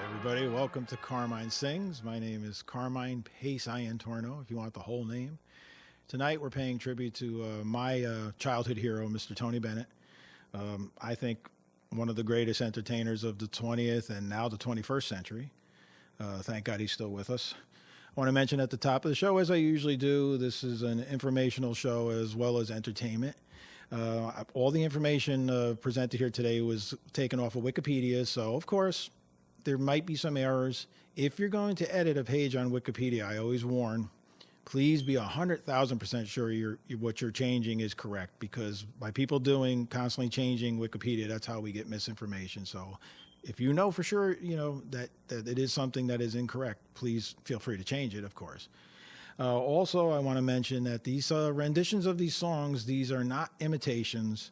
everybody. Welcome to Carmine Sings. My name is Carmine Singtorno, if you want the whole name. Tonight we're paying tribute to my childhood hero, Mr. Tony Bennett. I think one of the greatest entertainers of the 20th and now the 21st century. Thank God he's still with us. I want to mention at the top of the show, as I usually do, this is an informational show as well as entertainment. All the information presented here today was taken off of Wikipedia, so of course there might be some errors. If you're going to edit a page on Wikipedia, I always warn, please be 100,000% sure what you're changing is correct, because by people constantly changing Wikipedia, that's how we get misinformation. So if you know for sure, that it is something that is incorrect, please feel free to change it, of course. Also, I want to mention that these renditions of these songs, these are not imitations.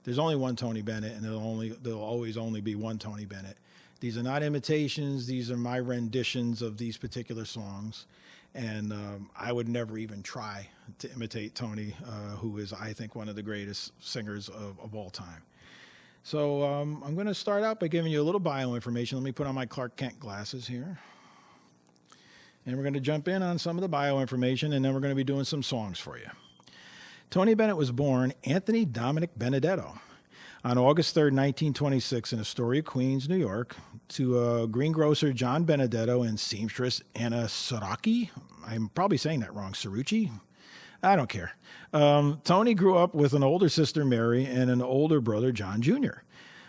There's only one Tony Bennett, and there'll always only be one Tony Bennett. These are not imitations. These are my renditions of these particular songs. And I would never even try to imitate Tony, who is, I think, one of the greatest singers of all time. So I'm going to start out by giving you a little bio information. Let me put on my Clark Kent glasses here. And we're going to jump in on some of the bio information, and then we're going to be doing some songs for you. Tony Bennett was born Anthony Dominic Benedetto on August 3rd, 1926, in Astoria, Queens, New York, to greengrocer John Benedetto and seamstress Anna Saraki. I'm probably saying that wrong. Sarucci? I don't care. Tony grew up with an older sister, Mary, and an older brother, John Jr.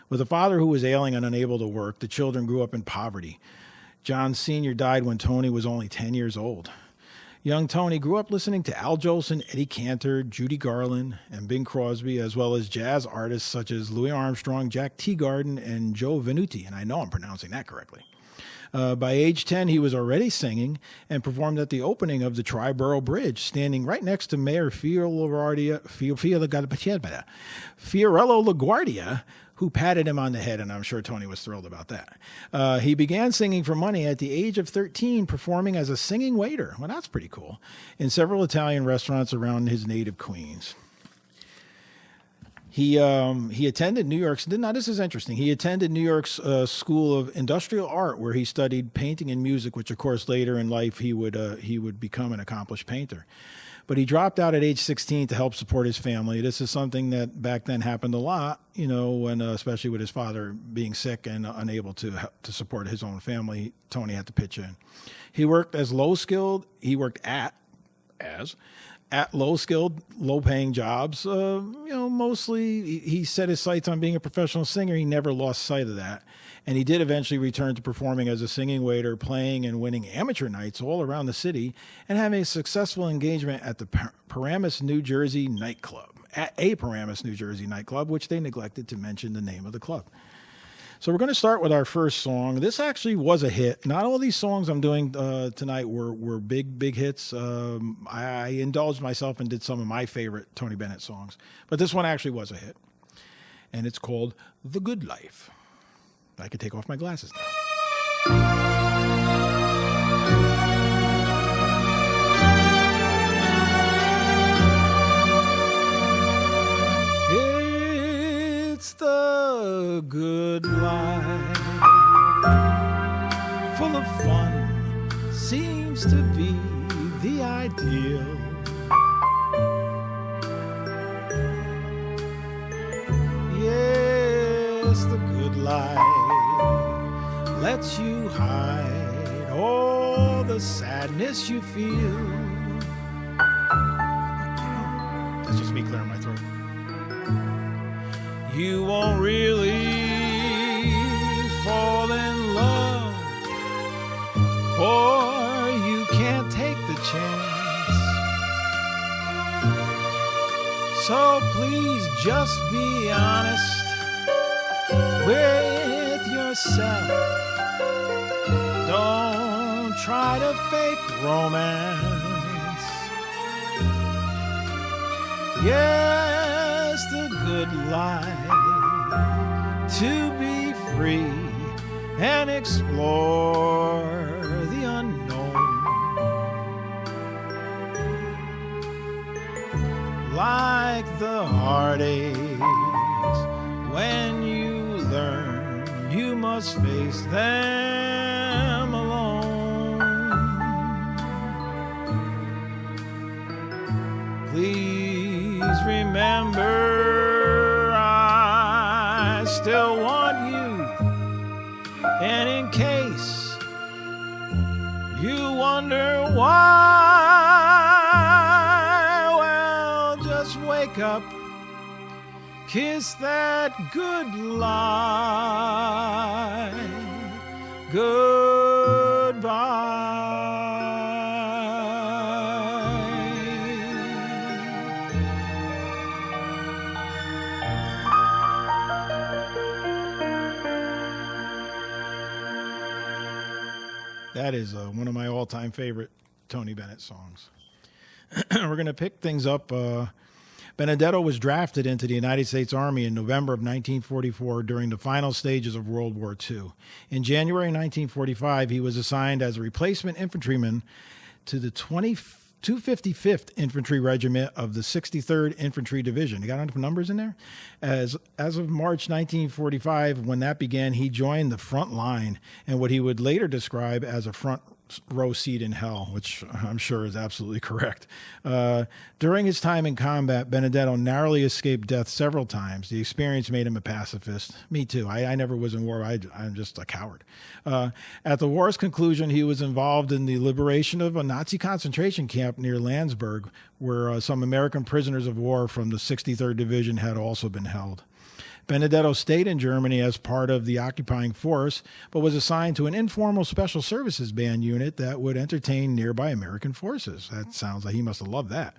With a father who was ailing and unable to work, the children grew up in poverty. John Sr. died when Tony was only 10 years old. Young Tony grew up listening to Al Jolson, Eddie Cantor, Judy Garland, and Bing Crosby, as well as jazz artists such as Louis Armstrong, Jack Teagarden, and Joe Venuti, and I know I'm pronouncing that correctly. By age 10, he was already singing and performed at the opening of the Triborough Bridge, standing right next to Mayor Fiorello LaGuardia, who patted him on the head, and I'm sure Tony was thrilled about that. He began singing for money at the age of 13, performing as a singing waiter. Well, that's pretty cool. In several Italian restaurants around his native Queens. He attended New York's. Now this is interesting. He attended New York's School of Industrial Art, where he studied painting and music, which of course later in life he would become an accomplished painter. But he dropped out at age 16 to help support his family. This is something that back then happened a lot, when especially with his father being sick and unable to support his own family. Tony had to pitch in. He worked at low-skilled, low-paying jobs. Mostly he set his sights on being a professional singer. He never lost sight of that. And he did eventually return to performing as a singing waiter, playing and winning amateur nights all around the city, and having a successful engagement at the Paramus, New Jersey nightclub, which they neglected to mention the name of the club. So we're going to start with our first song. This actually was a hit. Not all these songs I'm doing tonight were big hits. I indulged myself and did some of my favorite Tony Bennett songs. But this one actually was a hit. And it's called The Good Life. I could take off my glasses now. It's the good life, full of fun, seems to be the ideal. Yes, the good life lets you hide all the sadness you feel. That's just me clearing my throat. You won't really fall in love, for you can't take the chance. So please just be honest with yourself. Don't try to fake romance. Yes, the good life, to be free and explore the unknown. Like the heartaches, when you learn you must face them You wonder why? Well, just wake up, kiss that goodbye, goodbye. That is one of my all-time favorite Tony Bennett songs. We're going to pick things up. Benedetto was drafted into the United States Army in November of 1944 during the final stages of World War II. In January 1945, he was assigned as a replacement infantryman to the 255th Infantry Regiment of the 63rd Infantry Division. You got enough numbers in there? As of March 1945, when that began, he joined the front line and what he would later describe as a front row seat in hell, which I'm sure is absolutely correct. During his time in combat, Benedetto narrowly escaped death several times. The experience made him a pacifist. Me too. I never was in war. I'm just a coward. At the war's conclusion, he was involved in the liberation of a Nazi concentration camp near Landsberg, where some American prisoners of war from the 63rd Division had also been held. Benedetto stayed in Germany as part of the occupying force, but was assigned to an informal special services band unit that would entertain nearby American forces. That sounds like he must have loved that.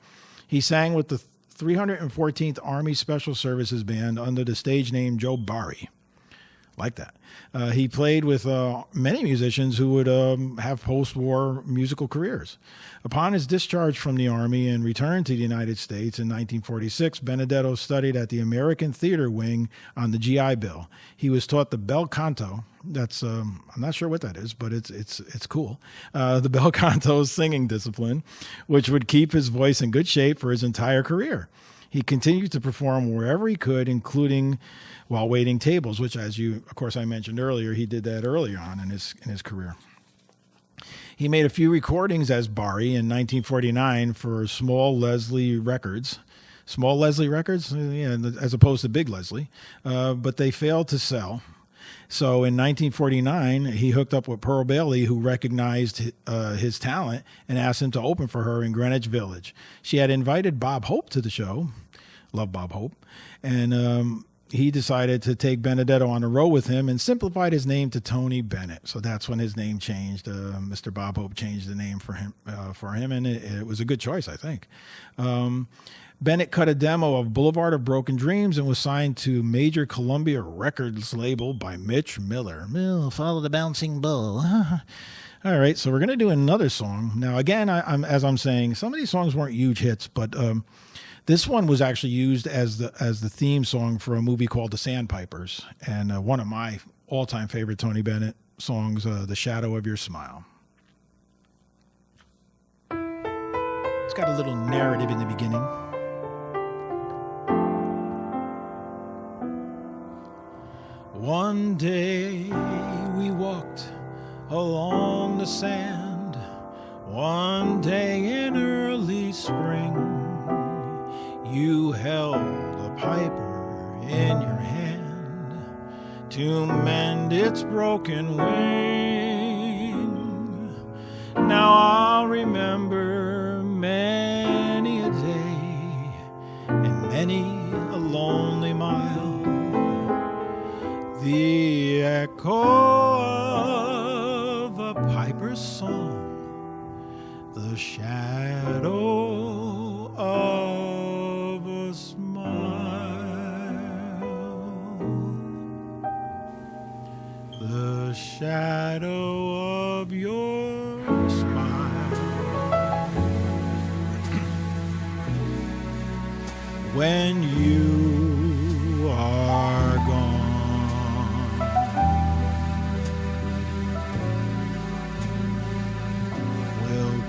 He sang with the 314th Army Special Services Band under the stage name Joe Barry. Like that. He played with many musicians who would have post-war musical careers. Upon his discharge from the Army and return to the United States in 1946, Benedetto studied at the American Theater Wing on the GI Bill. He was taught the bel canto. That's I'm not sure what that is, but it's cool. The bel canto singing discipline, which would keep his voice in good shape for his entire career. He continued to perform wherever he could, including while waiting tables, which, as of course, I mentioned earlier, he did that earlier on in his career. He made a few recordings as Barry in 1949 for Small Leslie Records. Small Leslie Records, yeah, as opposed to Big Leslie, but they failed to sell. So in 1949, he hooked up with Pearl Bailey, who recognized his talent and asked him to open for her in Greenwich Village. She had invited Bob Hope to the show. Love Bob Hope. And he decided to take Benedetto on the road with him and simplified his name to Tony Bennett. So that's when his name changed. Mr. Bob Hope changed the name for him, and it was a good choice, I think. Bennett cut a demo of Boulevard of Broken Dreams and was signed to major Columbia Records label by Mitch Miller. Follow the bouncing ball. All right, so we're going to do another song. Now, again, as I'm saying, some of these songs weren't huge hits, but this one was actually used as the theme song for a movie called The Sandpipers, and one of my all-time favorite Tony Bennett songs, The Shadow of Your Smile. It's got a little narrative in the beginning. One day we walked along the sand, one day in early spring. You held a piper in your hand to mend its broken wing. Now I'll remember many a day and many a lonely mile, the echo of a piper's song, the shadow of a smile, the shadow of your smile. When you are gone,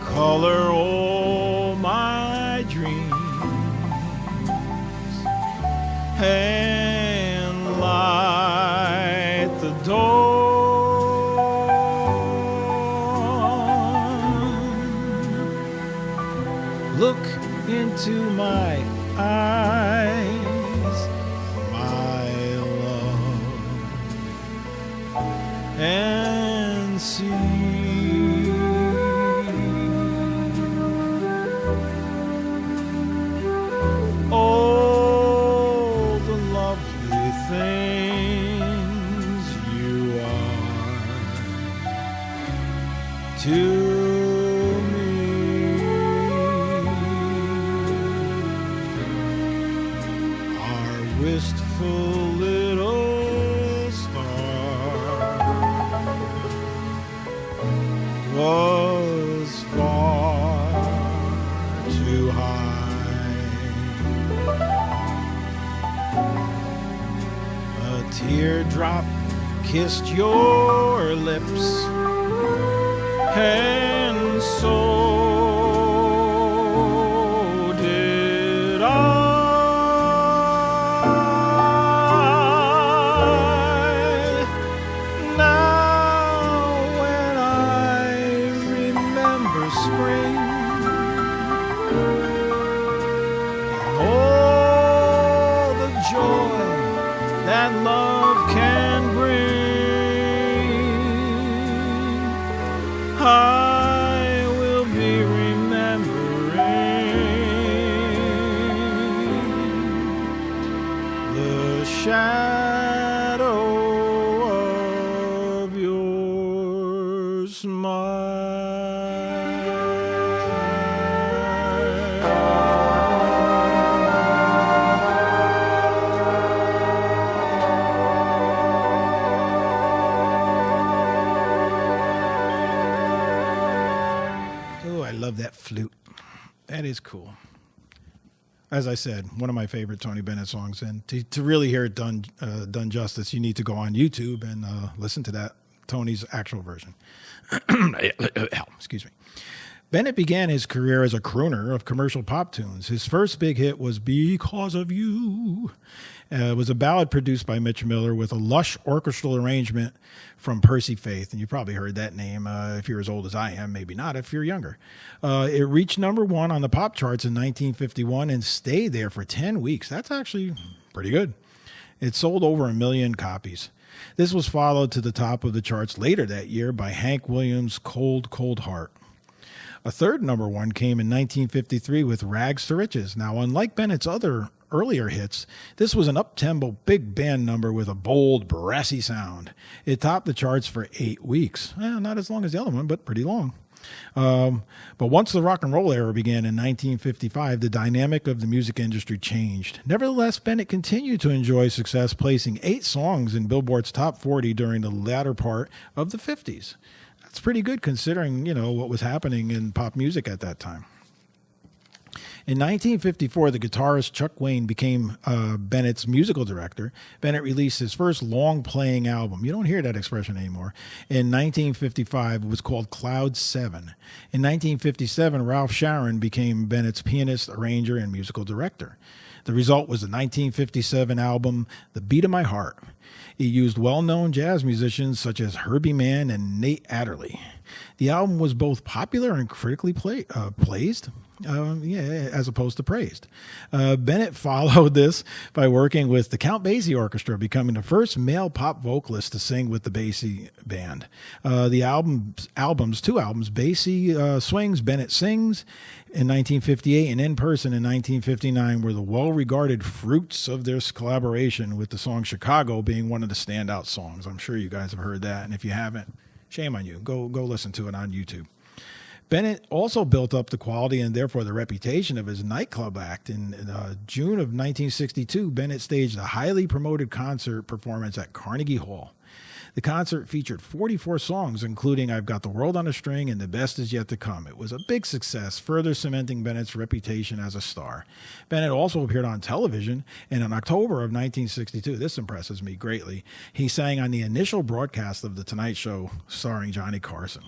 color all my dreams and light the dawn. Look into my eyes, my love, and see to me. Our wistful little star was far too high. A teardrop kissed your lips, and so did I. Now when I remember spring and all the joy that love can bring, I will be remembering the shadow of your smile. Love that flute. That is cool. As I said, one of my favorite Tony Bennett songs, and to really hear it done justice, you need to go on YouTube and listen to that, Tony's actual version. Excuse me. Bennett began his career as a crooner of commercial pop tunes. His first big hit was Because of You. It was a ballad produced by Mitch Miller with a lush orchestral arrangement from Percy Faith. And you probably heard that name if you're as old as I am, maybe not if you're younger. It reached #1 on the pop charts in 1951 and stayed there for 10 weeks. That's actually pretty good. It sold over 1 million copies. This was followed to the top of the charts later that year by Hank Williams' Cold, Cold Heart. A third #1 came in 1953 with Rags to Riches. Now, unlike Bennett's other earlier hits, this was an up-tempo big band number with a bold, brassy sound. It topped the charts for 8 weeks. Not as long as the other one, but pretty long. But once the rock and roll era began in 1955, the dynamic of the music industry changed. Nevertheless, Bennett continued to enjoy success, placing 8 songs in Billboard's top 40 during the latter part of the 50s. That's pretty good considering, what was happening in pop music at that time. In 1954, the guitarist Chuck Wayne became Bennett's musical director. Bennett released his first long-playing album. You don't hear that expression anymore. In 1955, it was called Cloud 7. In 1957, Ralph Sharon became Bennett's pianist, arranger, and musical director. The result was the 1957 album, The Beat of My Heart. It used well-known jazz musicians such as Herbie Mann and Nate Adderley. The album was both popular and critically praised. As opposed to praised. Bennett followed this by working with the Count Basie Orchestra, becoming the first male pop vocalist to sing with the Basie Band. The two albums, Basie Swings, Bennett Sings in 1958 and In Person in 1959 were the well-regarded fruits of this collaboration, with the song Chicago being one of the standout songs. I'm sure you guys have heard that, and if you haven't, shame on you. Go listen to it on YouTube. Bennett also built up the quality and therefore the reputation of his nightclub act. In June of 1962, Bennett staged a highly promoted concert performance at Carnegie Hall. The concert featured 44 songs, including I've Got the World on a String and The Best Is Yet to Come. It was a big success, further cementing Bennett's reputation as a star. Bennett also appeared on television, and in October of 1962, this impresses me greatly, he sang on the initial broadcast of The Tonight Show starring Johnny Carson.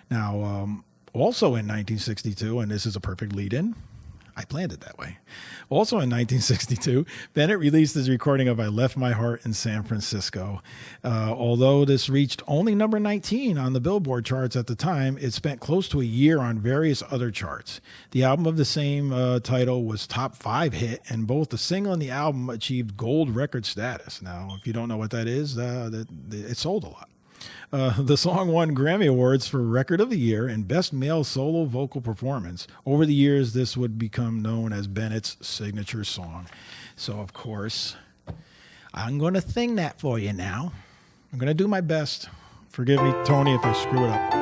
Now, also in 1962, and this is a perfect lead-in, I planned it that way. Also in 1962, Bennett released his recording of I Left My Heart in San Francisco. Although this reached only number 19 on the Billboard charts at the time, it spent close to a year on various other charts. The album of the same title was top 5 hit, and both the single and the album achieved gold record status. Now, if you don't know what that is, it sold a lot. The song won Grammy Awards for Record of the Year and Best Male Solo Vocal Performance. Over the years, this would become known as Bennett's signature song. So, of course, I'm going to sing that for you now. I'm going to do my best. Forgive me, Tony, if I screw it up.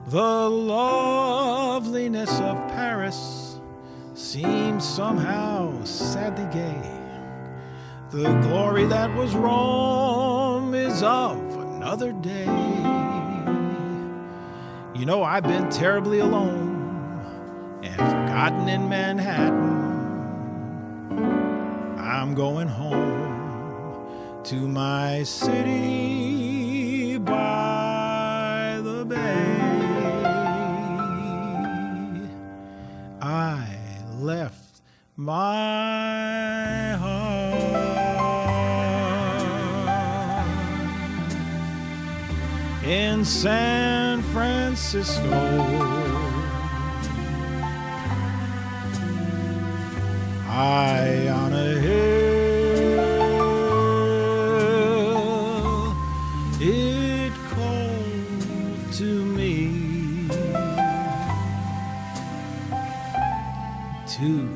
The loveliness of Paris seems somehow sadly gay. The glory that was Rome is of another day. You know, I've been terribly alone and forgotten in Manhattan. I'm going home to my city by the bay. I left my heart in San Francisco. High on a hill, it called to me to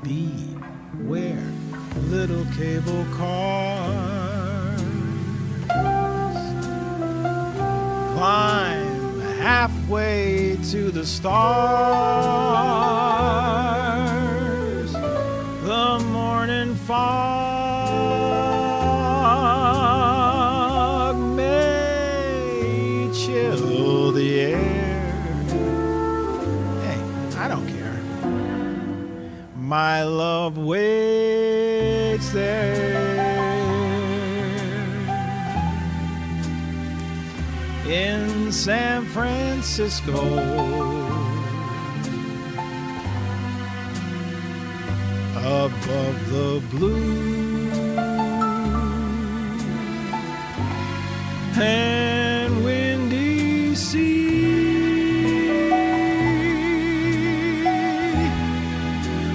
be where little cable cars climb halfway to the stars. The morning fog may chill the air. Hey, I don't care. My love waits there in San Francisco. Above the blue and windy sea,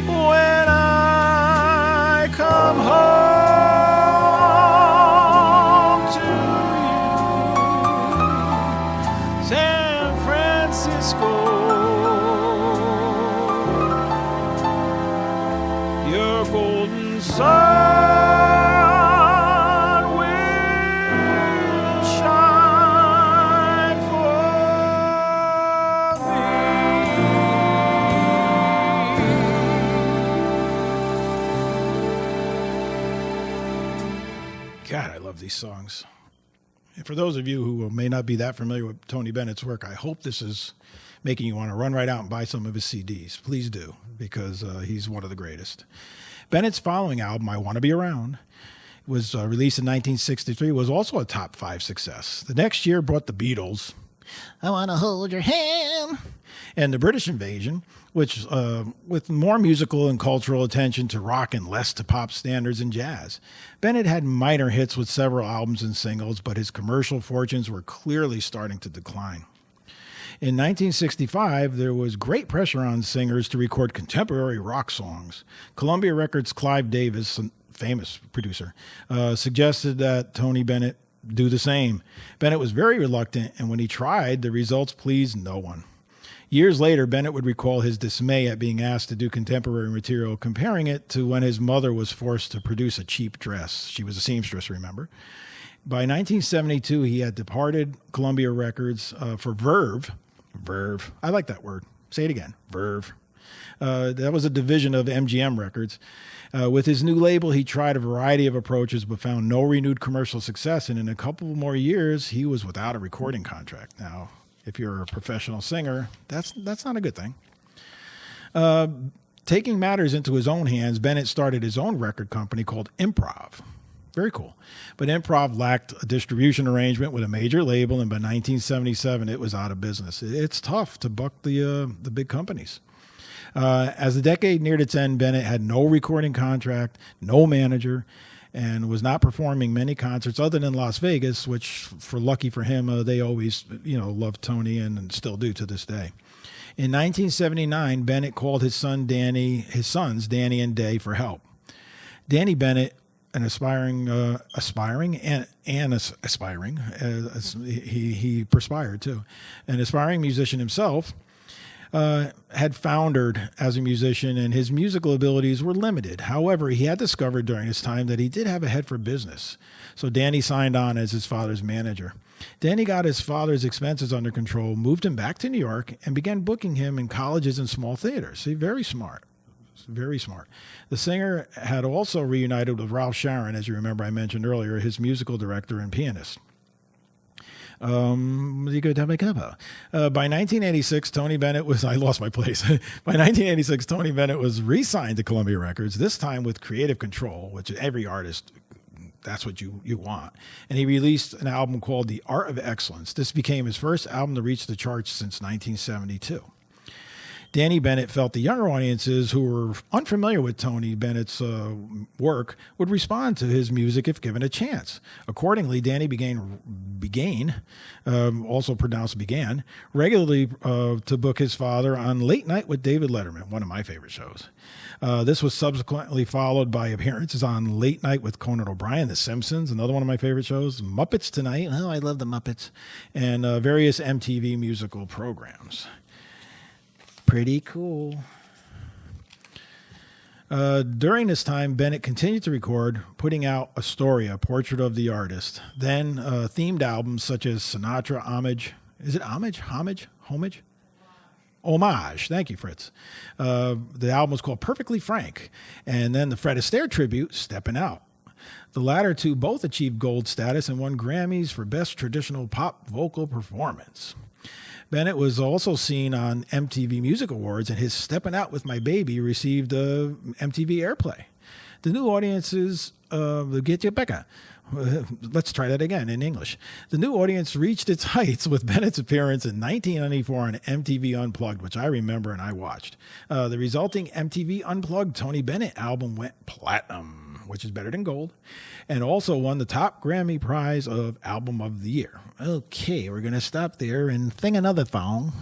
when I come home to you, San Francisco, your golden sun will shine for me. God, I love these songs. And for those of you who may not be that familiar with Tony Bennett's work, I hope this is making you want to run right out and buy some of his CDs. Please do, because he's one of the greatest. Bennett's following album, I Want to Be Around, was released in 1963, was also a top 5 success. The next year brought the Beatles, I Want to Hold Your Hand, and the British Invasion, which with more musical and cultural attention to rock and less to pop standards and jazz. Bennett had minor hits with several albums and singles, but his commercial fortunes were clearly starting to decline. In 1965, there was great pressure on singers to record contemporary rock songs. Columbia Records' Clive Davis, a famous producer, suggested that Tony Bennett do the same. Bennett was very reluctant, and when he tried, the results pleased no one. Years later, Bennett would recall his dismay at being asked to do contemporary material, comparing it to when his mother was forced to produce a cheap dress. She was a seamstress, remember? By 1972, he had departed Columbia Records for Verve. Verve. I like that word. Say it again. Verve. That was a division of MGM Records. With his new label, he tried a variety of approaches but found no renewed commercial success. And in a couple more years, he was without a recording contract. Now, if you're a professional singer, that's not a good thing. Taking matters into his own hands, Bennett started his own record company called Improv. Very cool. But Improv lacked a distribution arrangement with a major label, and by 1977, it was out of business. It's tough to buck the big companies. As the decade neared its end, Bennett had no recording contract, no manager, and was not performing many concerts other than Las Vegas, which, lucky for him, they always, loved Tony and still do to this day. In 1979, Bennett called his sons Danny and Day for help. Danny Bennett, an he perspired too, an aspiring musician himself, had foundered as a musician, and his musical abilities were limited. However, he had discovered during his time that he did have a head for business. So Danny signed on as his father's manager. Danny got his father's expenses under control, moved him back to New York, and began booking him in colleges and small theaters. See, very smart. Very smart. The singer had also reunited with Ralph Sharon, as you remember I mentioned earlier, his musical director and pianist. By 1986, Tony Bennett was, I lost my place. By 1986, Tony Bennett was re-signed to Columbia Records, this time with creative control, which every artist, that's what you want. And he released an album called The Art of Excellence. This became his first album to reach the charts since 1972. Danny Bennett felt the younger audiences who were unfamiliar with Tony Bennett's work would respond to his music if given a chance. Accordingly, Danny began, also pronounced began, regularly to book his father on Late Night with David Letterman, one of my favorite shows. This was subsequently followed by appearances on Late Night with Conan O'Brien, The Simpsons, another one of my favorite shows, Muppets Tonight, oh, I love the Muppets, and various MTV musical programs. Pretty cool. During this time, Bennett continued to record, putting out Astoria, Portrait of the Artist, then themed albums such as Sinatra, Homage. Is it Homage? Homage? Homage? Homage. Thank you, Fritz. The album was called Perfectly Frank, and then the Fred Astaire tribute, Steppin' Out. The latter two both achieved gold status and won Grammys for Best Traditional Pop Vocal Performance. Bennett was also seen on MTV Music Awards, and his Steppin' Out with My Baby received MTV airplay. The new audiences, get you Becca. Let's try that again in English. The new audience reached its heights with Bennett's appearance in 1994 on MTV Unplugged, which I remember and I watched. The resulting MTV Unplugged Tony Bennett album went platinum, which is better than gold, and also won the top Grammy prize of Album of the Year. Okay, we're going to stop there and sing another song.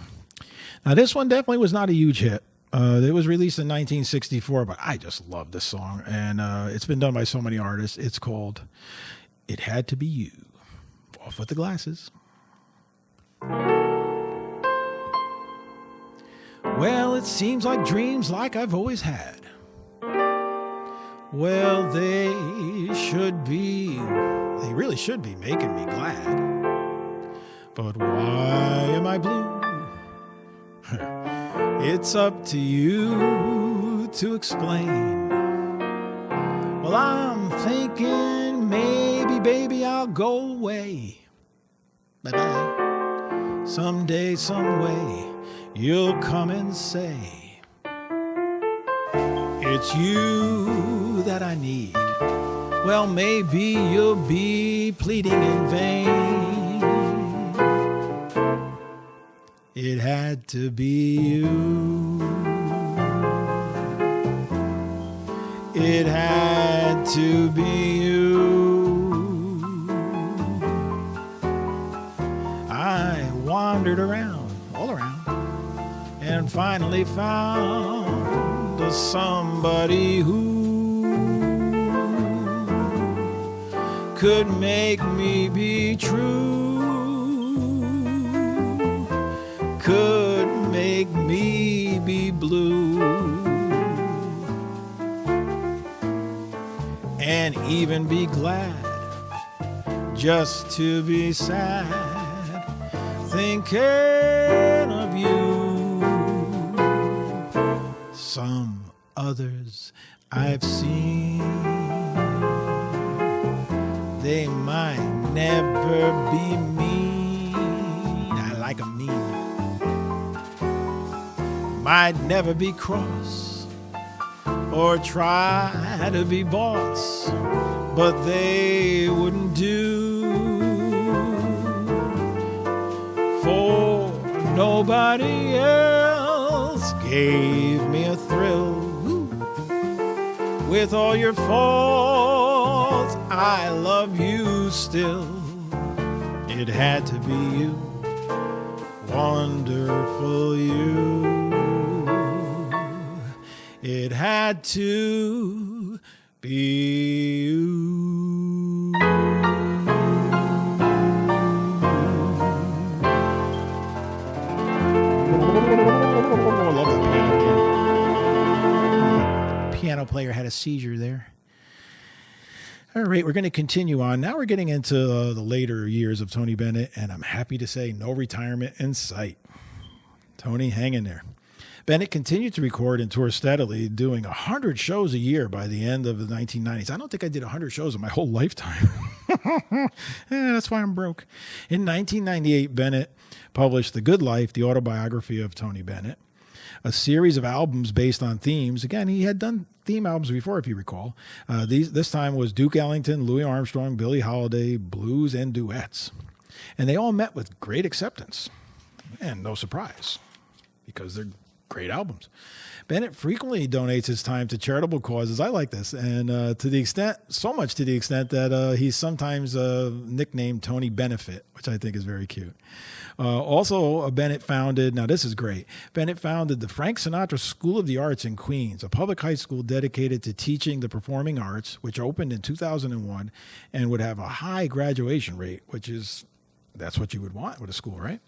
Now, this one definitely was not a huge hit. It was released in 1964, but I just love this song, and it's been done by so many artists. It's called It Had to Be You. Off with the glasses. Well, it seems like dreams like I've always had. Well, they really should be making me glad. But why am I blue? It's up to you to explain. Well, I'm thinking maybe, baby, I'll go away. Bye-bye. Someday, some way, you'll come and say, it's you that I need. Well, maybe you'll be pleading in vain. It had to be you. It had to be you. I wandered around, all around, and finally found somebody who could make me be true, could make me be blue, and even be glad just to be sad, thinking of you. Some others I've seen, they might never be mean. I like 'em mean. Might never be cross or try to be boss, but they wouldn't do for nobody else gave me a thrill. With all your faults, I love you still. It had to be you, wonderful you. It had to be you. had a seizure there. All right, we're going to continue on. Now we're getting into the later years of Tony Bennett, and I'm happy to say no retirement in sight. Tony, hang in there. Bennett continued to record and tour steadily, doing 100 shows a year by the end of the 1990s. I don't think I did 100 shows in my whole lifetime. That's why I'm broke. In 1998, Bennett published The Good Life, the autobiography of Tony Bennett, a series of albums based on themes. Again, he had done theme albums before, if you recall. This time was Duke Ellington, Louis Armstrong, Billie Holiday, blues, and duets. And they all met with great acceptance. And no surprise, because they're great albums. Bennett frequently donates his time to charitable causes. I like this. And so much to the extent that he's sometimes nicknamed Tony Benefit, which I think is very cute. Also, Bennett founded, now this is great, Bennett founded the Frank Sinatra School of the Arts in Queens, a public high school dedicated to teaching the performing arts, which opened in 2001 and would have a high graduation rate, that's what you would want with a school, right?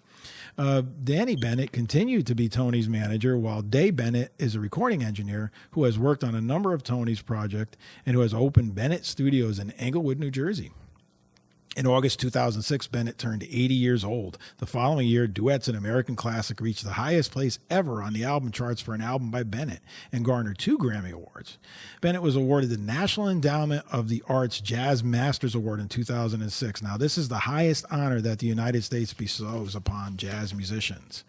Danny Bennett continued to be Tony's manager, while Day Bennett is a recording engineer who has worked on a number of Tony's projects and who has opened Bennett Studios in Englewood, New Jersey. In August 2006, Bennett turned 80 years old. The following year, Duets, an American classic, reached the highest place ever on the album charts for an album by Bennett and garnered 2 Grammy Awards. Bennett was awarded the National Endowment of the Arts Jazz Masters Award in 2006. Now, this is the highest honor that the United States bestows upon jazz musicians.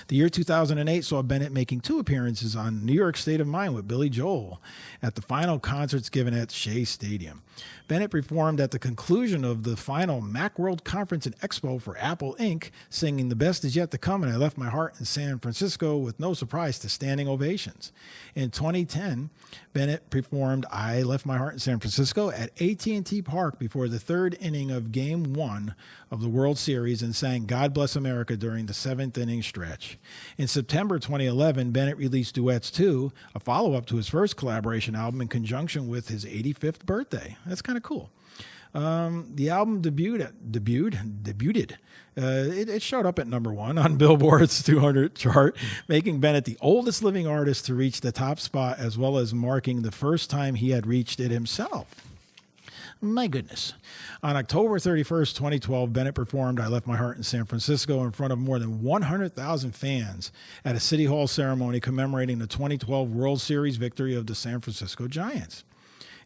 The year 2008 saw Bennett making 2 appearances on New York State of Mind with Billy Joel at the final concerts given at Shea Stadium. Bennett performed at the conclusion of the final Macworld Conference and Expo for Apple Inc., singing The Best Is Yet to Come and I Left My Heart in San Francisco with no surprise to standing ovations. In 2010, Bennett performed I Left My Heart in San Francisco at AT&T Park before the 3rd inning of Game 1 of the World Series and sang God Bless America during the 7th inning stretch. In September 2011, Bennett released Duets 2, a follow-up to his first collaboration album in conjunction with his 85th birthday. That's kind of cool. The album debuted. It showed up at number 1 on Billboard's 200 chart, making Bennett the oldest living artist to reach the top spot, as well as marking the first time he had reached it himself. My goodness. On October 31st, 2012, Bennett performed I Left My Heart in San Francisco in front of more than 100,000 fans at a City Hall ceremony commemorating the 2012 World Series victory of the San Francisco Giants.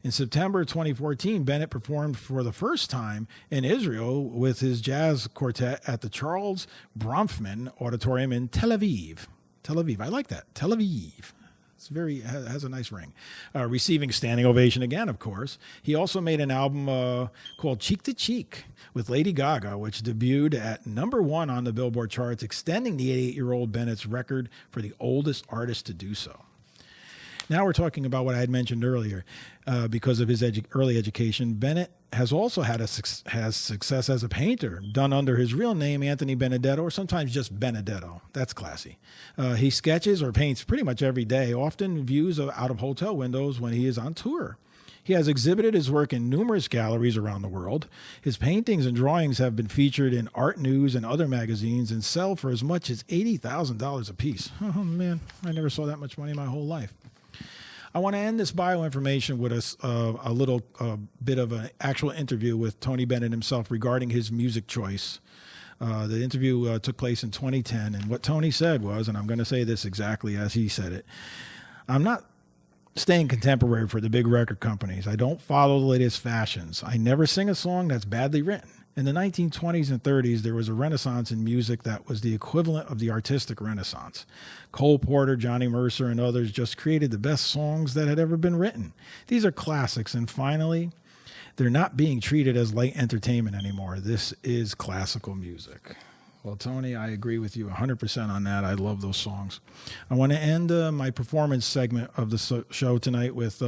In September 2014, Bennett performed for the first time in Israel with his jazz quartet at the Charles Bronfman Auditorium in Tel Aviv. Tel Aviv. I like that. Tel Aviv. It's has a nice ring. Receiving standing ovation again, of course. He also made an album called Cheek to Cheek with Lady Gaga, which debuted at number 1 on the Billboard charts, extending the 88-year-old Bennett's record for the oldest artist to do so. Now we're talking about what I had mentioned earlier. Because of his early education, Bennett has also had success as a painter, done under his real name, Anthony Benedetto, or sometimes just Benedetto. That's classy. He sketches or paints pretty much every day, often views out of hotel windows when he is on tour. He has exhibited his work in numerous galleries around the world. His paintings and drawings have been featured in Art News and other magazines and sell for as much as $80,000 a piece. Oh, man, I never saw that much money in my whole life. I want to end this bio information with a little bit of an actual interview with Tony Bennett himself regarding his music choice. The interview took place in 2010, and what Tony said was, and I'm going to say this exactly as he said it, I'm not staying contemporary for the big record companies. I don't follow the latest fashions. I never sing a song that's badly written. In the 1920s and 30s, there was a renaissance in music that was the equivalent of the artistic renaissance. Cole Porter, Johnny Mercer, and others just created the best songs that had ever been written. These are classics, and finally, they're not being treated as light entertainment anymore. This is classical music. Well, Tony, I agree with you 100% on that. I love those songs. I want to end my performance segment of the show tonight with...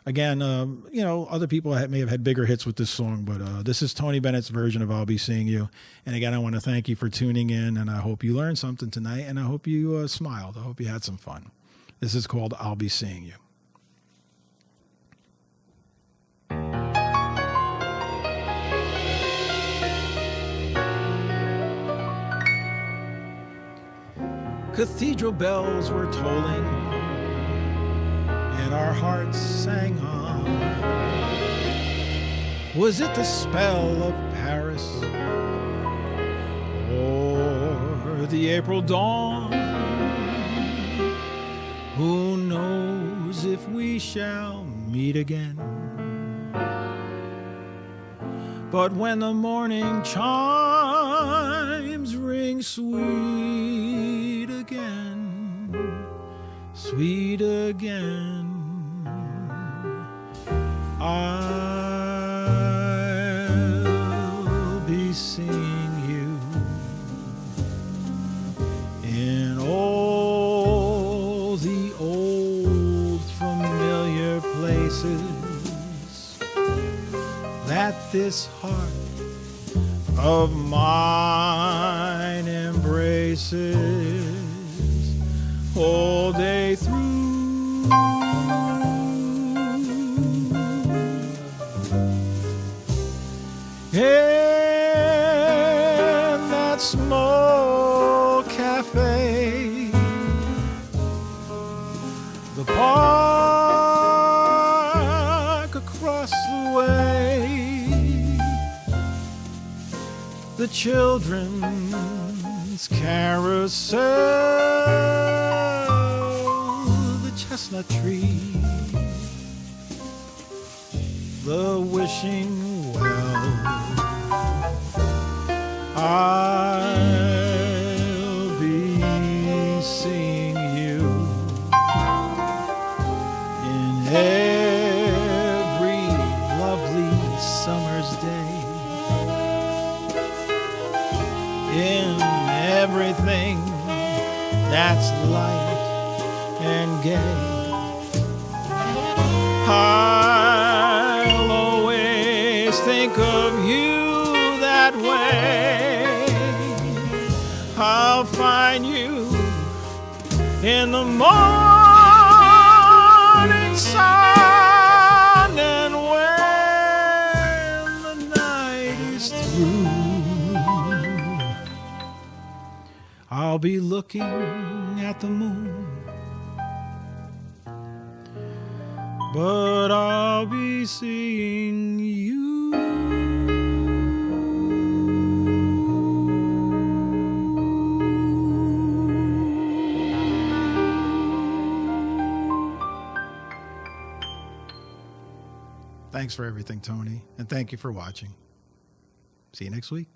Again, other people may have had bigger hits with this song, but this is Tony Bennett's version of I'll Be Seeing You. And again, I want to thank you for tuning in, and I hope you learned something tonight, and I hope you smiled. I hope you had some fun. This is called I'll Be Seeing You. Cathedral bells were tolling, and and our hearts sang on. Was it the spell of Paris or the April dawn? Who knows if we shall meet again? But when the morning chimes ring sweet again, sweet again, I'll be seeing you in all the old familiar places that this heart of mine embraces all day through. In that small cafe, the park across the way, the children's carousel, the chestnut tree, the wishing well, I'll be seeing you in every lovely summer's day, in everything that's light and gay. I'll always think of you that way. I'll find you in the morning sun, and when the night is through, I'll be looking at the moon, but I'll be seeing you. Thanks for everything, Tony, and thank you for watching. See you next week.